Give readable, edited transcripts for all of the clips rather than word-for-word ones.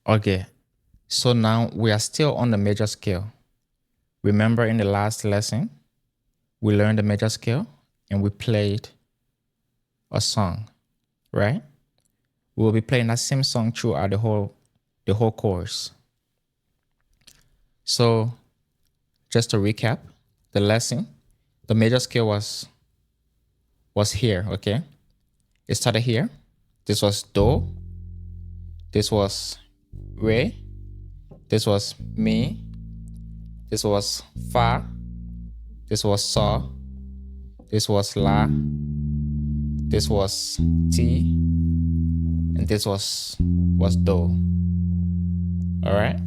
Okay, so now we are still on the major scale. Remember in the last lesson, we learned the major scale and we played a song, right? We will be playing that same song throughout the whole course. So just to recap the lesson, the major scale was here, okay? It started here. This was do, this was re, this was mi, this was fa, this was so, this was la, this was ti, and this was do. All right?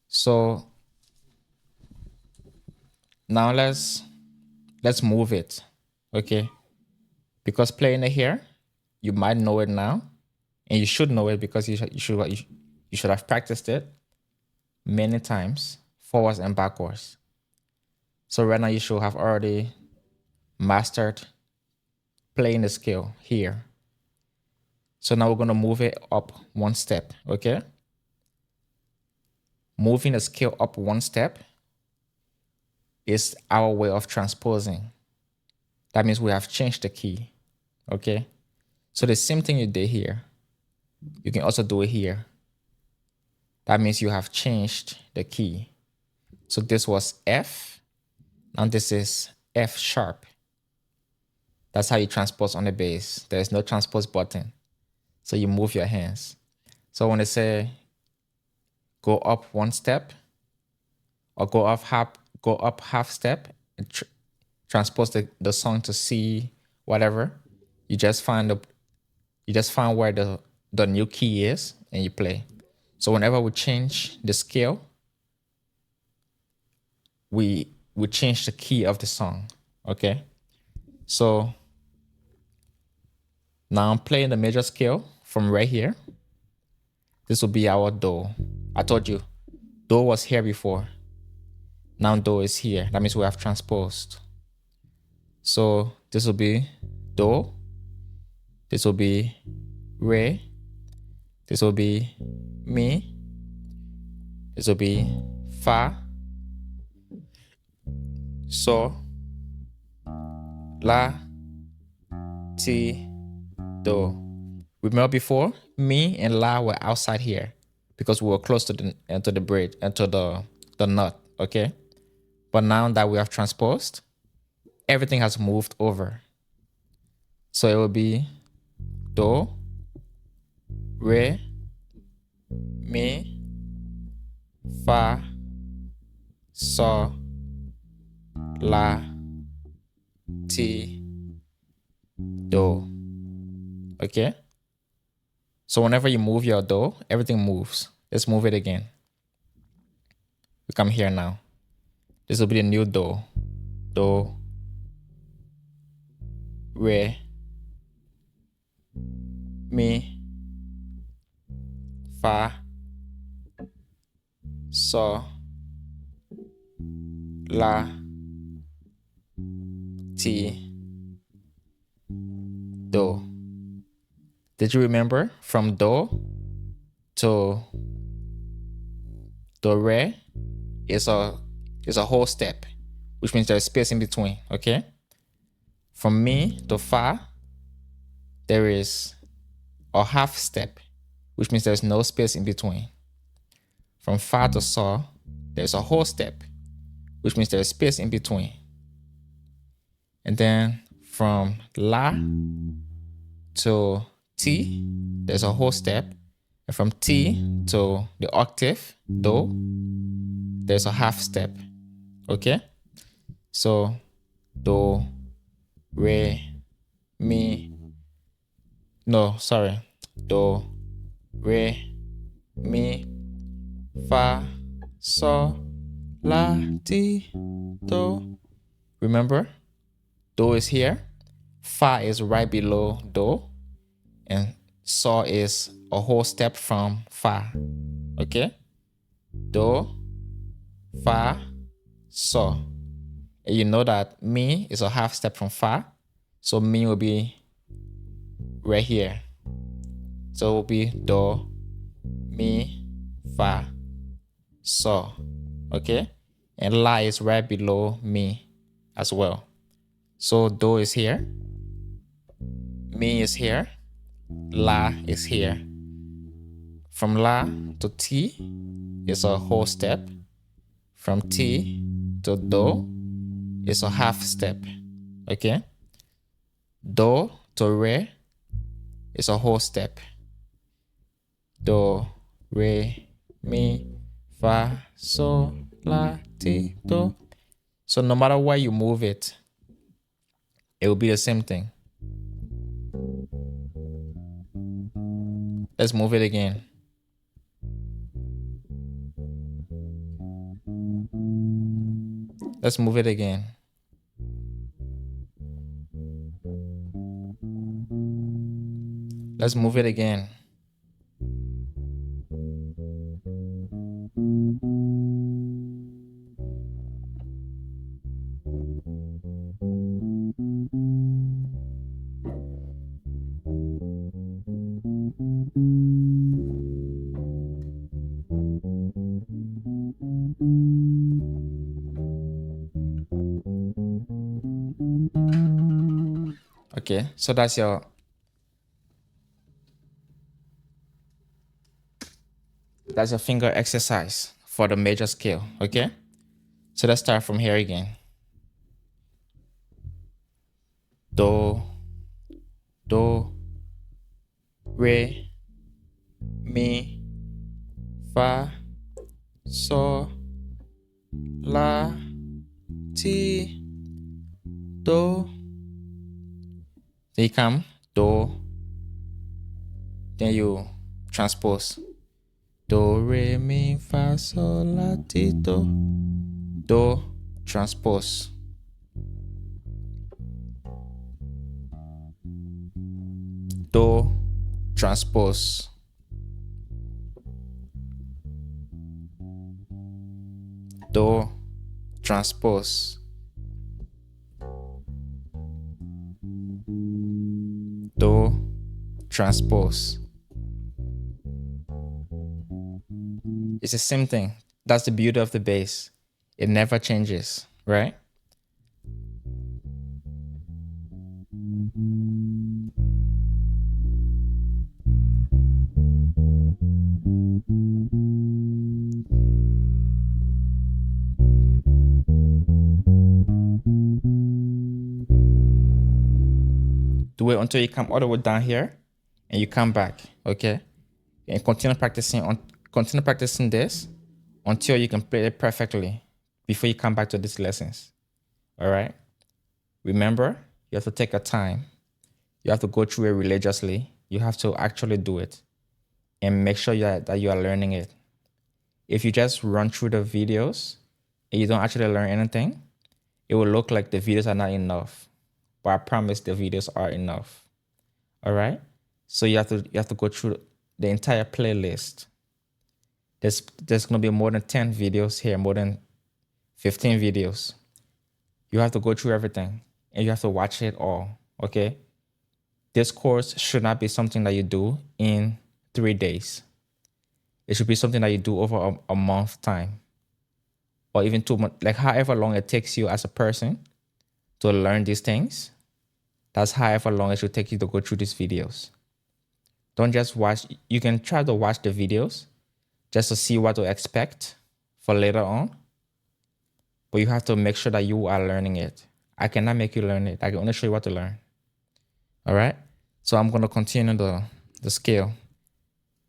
So now let's move it, okay? Because playing it here, you might know it now, and you should know it because you should have practiced it many times, forwards and backwards. So right now you should have already mastered playing the scale here. So now we're going to move it up one step, okay? Moving the scale up one step is our way of transposing. That means we have changed the key, okay? So the same thing you did here, you can also do it here. That means you have changed the key. So this was F, now this is F sharp. That's how you transpose on the bass. There's no transpose button. So you move your hands. So when they say go up one step or go up half step and transpose the song to C, whatever, you just find where the new key is and you play. So whenever we change the scale, we change the key of the song, okay? So now I'm playing the major scale from right here. This will be our do. I told you, do was here before. Now do is here. That means we have transposed. So this will be do. This will be re. This will be mi. This will be fa. So, la, ti, do. Remember before, mi and la were outside here because we were close to the bridge and to the nut, okay? But now that we have transposed, everything has moved over. So it will be do, re, mi, fa, so, la, ti, do. Okay? So whenever you move your do, everything moves. Let's move it again. We come here now. This will be the new do. Do, re, mi, fa, so, la, ti, do. Did you remember from do to do re is a whole step, which means there's space in between, okay? From mi to fa, there is a half step, which means there's no space in between. From fa to so, there's a whole step, which means there's space in between. And then from la to ti, there's a whole step. And from ti to the octave, do, there's a half step. Okay? So, do, re, mi, no, sorry. Do, re, mi, fa, so, la, ti, do. Remember? Do is here. Fa is right below do. And so is a whole step from fa. Okay? Do, fa, so. And you know that mi is a half step from fa. So mi will be right here. So it will be do, mi, fa, so. Okay? And la is right below mi as well. So do is here, mi is here, la is here. From la to ti is a whole step. From ti to do is a half step. Okay? Do to re is a whole step. Do, re, mi, fa, so, la, ti, do. So no matter where you move it, it will be the same thing. Let's move it again. Let's move it again. Let's move it again. Okay, so that's your finger exercise for the major scale. Okay, so let's start from here again. Do, do, re, mi, fa, so, la, ti, do. Then you come do, then you transpose. Do, re, mi, fa, sol, la, ti, do. Do, transpose. Do, transpose. Do, transpose. Do, transpose. It's the same thing. That's the beauty of the bass. It never changes, right? Do it until you come all the way down here and you come back, okay? And continue practicing this until you can play it perfectly before you come back to these lessons. All right? Remember, you have to take a time. You have to go through it religiously. You have to actually do it and make sure that you are learning it. If you just run through the videos and you don't actually learn anything, it will look like the videos are not enough. But I promise the videos are enough. All right? So you have to go through the entire playlist. There's gonna be more than 10 videos here, more than 15 videos. You have to go through everything and you have to watch it all. Okay? This course should not be something that you do in 3 days. It should be something that you do over a month time, or even 2 months, like however long it takes you as a person to learn these things. That's however long it should take you to go through these videos. Don't just watch. You can try to watch the videos just to see what to expect for later on, but you have to make sure that you are learning it. I cannot make you learn it. I can only show you what to learn. All right? So I'm going to continue the scale.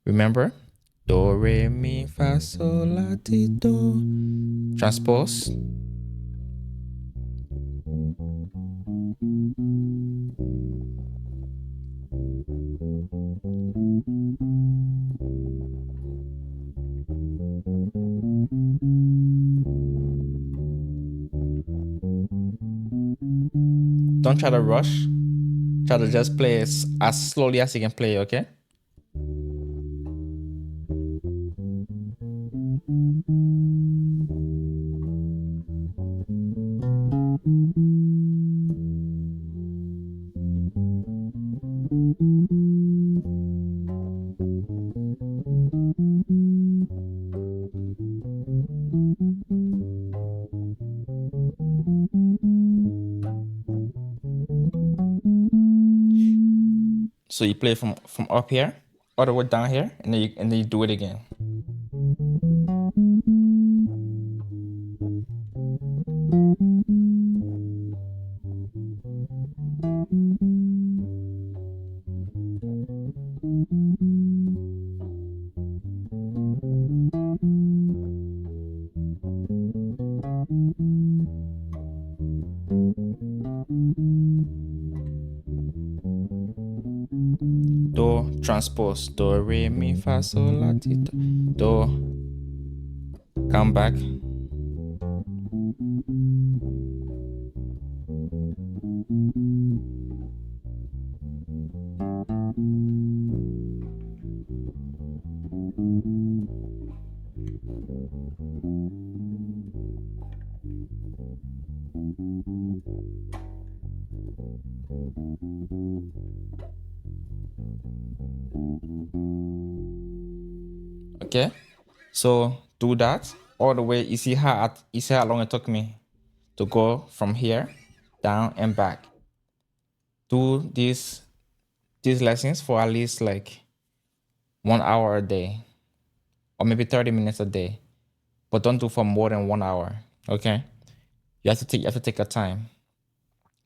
Remember? Do, re, mi, fa, sol, la, ti, do. Transpose. Don't try to rush. Try to just play as slowly as you can play, okay? So you play from up here all the way down here, and then you do it again. Do, transpose, do, re, mi, fa, sol, la, ti, do. Come back. Okay, so do that all the way. You see how long it took me to go from here down and back. Do these lessons for at least like 1 hour a day, or maybe 30 minutes a day, but don't do for more than 1 hour. Okay, you have to take your time.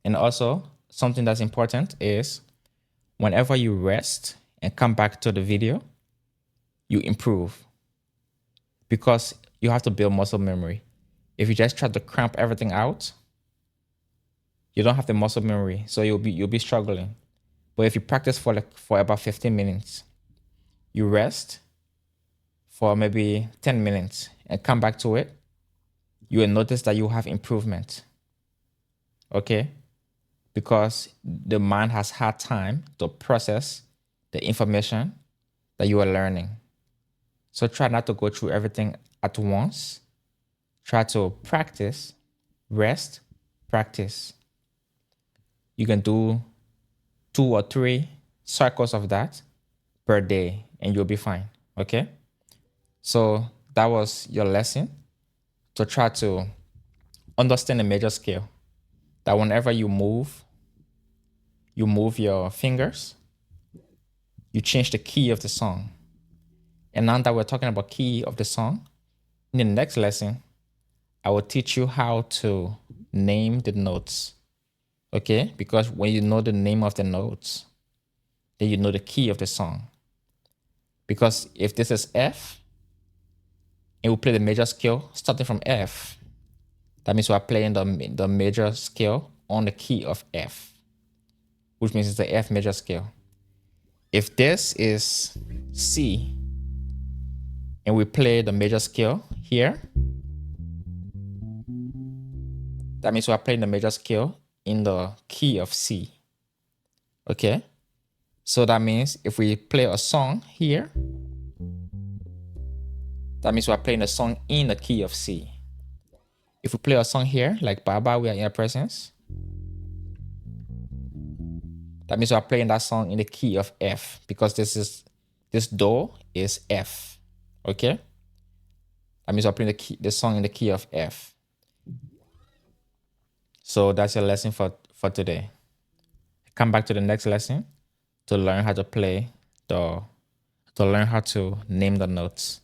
And also something that's important is whenever you rest and come back to the video, you improve, because you have to build muscle memory. If you just try to cramp everything out, you don't have the muscle memory, so you'll be struggling. But if you practice for about 15 minutes, you rest for maybe 10 minutes and come back to it, you will notice that you have improvement. Okay? Because the mind has had time to process the information that you are learning. So try not to go through everything at once. Try to practice, rest, practice. You can do 2 or 3 cycles of that per day and you'll be fine. Okay? So that was your lesson, to try to understand the major scale. That whenever you move your fingers, you change the key of the song. And now that we're talking about key of the song, in the next lesson, I will teach you how to name the notes. Okay? Because when you know the name of the notes, then you know the key of the song. Because if this is F, and we play the major scale starting from F, that means we're playing the major scale on the key of F, which means it's the F major scale. If this is C, and we play the major scale here, that means we're playing the major scale in the key of C. Okay? So that means if we play a song here, that means we're playing a song in the key of C. If we play a song here, like Baba, We Are in Your Presence, that means we're playing that song in the key of F, because this Do is F. Okay? That means we're playing the song in the key of F. So that's your lesson for today. Come back to the next lesson to learn how to play to learn how to name the notes.